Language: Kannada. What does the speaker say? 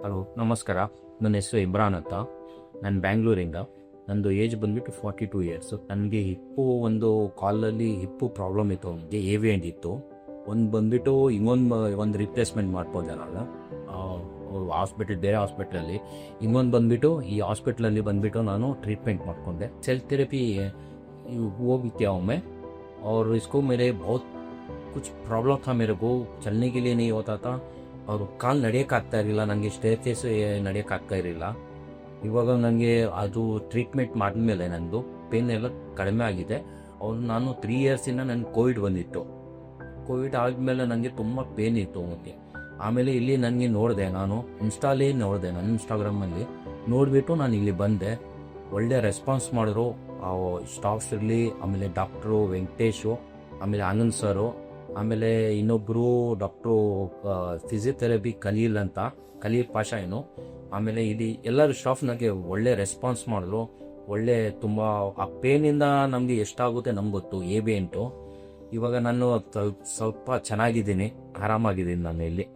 ಹಲೋ ನಮಸ್ಕಾರ. ನನ್ನ ಹೆಸರು ಇಮ್ರಾನ್ ಅಂತ. ನಾನು ಬ್ಯಾಂಗ್ಳೂರಿಂದ. ನಂದು ಏಜ್ ಬಂದುಬಿಟ್ಟು 42 ಇಯರ್ಸು. ನನಗೆ ಒಂದು ಕಾಲಲ್ಲಿ ಹಿಪ್ಪು ಪ್ರಾಬ್ಲಮ್ ಇತ್ತು. ನನಗೆ AV ಇತ್ತು. ಒಂದು ಬಂದುಬಿಟ್ಟು ಒಂದು ರಿಪ್ಲೇಸ್ಮೆಂಟ್ ಮಾಡ್ಬೋದೆ ನಾನು ಬೇರೆ ಹಾಸ್ಪಿಟ್ಲಲ್ಲಿ. ಇನ್ನೊಂದು ಬಂದುಬಿಟ್ಟು ಈ ಹಾಸ್ಪಿಟ್ಲಲ್ಲಿ ಬಂದುಬಿಟ್ಟು ನಾನು ಟ್ರೀಟ್ಮೆಂಟ್ ಮಾಡ್ಕೊಂಡೆ. सेल थेरेपी वो भी किया हूँ मैं, और इसको मेरे बहुत कुछ प्रॉब्लम था. मेरे को चलने के लिए नहीं होता था, और ಕಾಲು ನಡೆಯೋಕ್ಕಾಗ್ತಾ ಇರಲಿಲ್ಲ. ನನಗೆ ಸ್ಟೇರ್ಕೇಸ್ ನಡೆಯೋಕ್ಕಾಗ್ತಾ ಇರಲಿಲ್ಲ. ಇವಾಗ ನನಗೆ ಅದು ಟ್ರೀಟ್ಮೆಂಟ್ ಮಾಡಿದ್ಮೇಲೆ ನನ್ನದು ಪೇನ್ ಎಲ್ಲ ಕಡಿಮೆ ಆಗಿದೆ. ನಾನು 3 ಇಯರ್ಸಿಂದ ನನಗೆ ಕೋವಿಡ್ ಬಂದಿತ್ತು. ಕೋವಿಡ್ ಆದಮೇಲೆ ನನಗೆ ತುಂಬ ಪೇನ್ ಇತ್ತು ನನಗೆ. ಆಮೇಲೆ ಇಲ್ಲಿ ನನಗೆ ನೋಡಿದೆ, ನಾನು ನೋಡಿದೆ, ನನ್ನ ಇನ್ಸ್ಟಾಗ್ರಾಮಲ್ಲಿ ನೋಡಿಬಿಟ್ಟು ನಾನು ಇಲ್ಲಿ ಬಂದೆ. ಒಳ್ಳೆ ರೆಸ್ಪಾನ್ಸ್ ಮಾಡಿದ್ರು ಸ್ಟಾಫ್ಸ್ ಇರಲಿ, ಆಮೇಲೆ ಡಾಕ್ಟ್ರು ವೆಂಕಟೇಶು, ಆಮೇಲೆ ಆನಂದ್ ಸರು, ಆಮೇಲೆ ಇನ್ನೊಬ್ಬರು ಡಾಕ್ಟ್ರು ಫಿಸಿಯೋಥೆರಪಿ ಖಲೀಲ್ ಪಾಷಾ ಏನು. ಆಮೇಲೆ ಇಲ್ಲಿ ಎಲ್ಲರೂ ಸ್ಟಾಫ್ ನನಗೆ ಒಳ್ಳೆ ರೆಸ್ಪಾನ್ಸ್ ಮಾಡಿದ್ರು. ಒಳ್ಳೆ ತುಂಬ ಆ ಪೇನಿಂದ ನಮಗೆ ಎಷ್ಟಾಗುತ್ತೆ ನಮ್ಗೆ ಗೊತ್ತು. AV ಇವಾಗ ನಾನು ಸ್ವಲ್ಪ ಚೆನ್ನಾಗಿದ್ದೀನಿ, ಆರಾಮಾಗಿದ್ದೀನಿ ನಾನು ಇಲ್ಲಿ.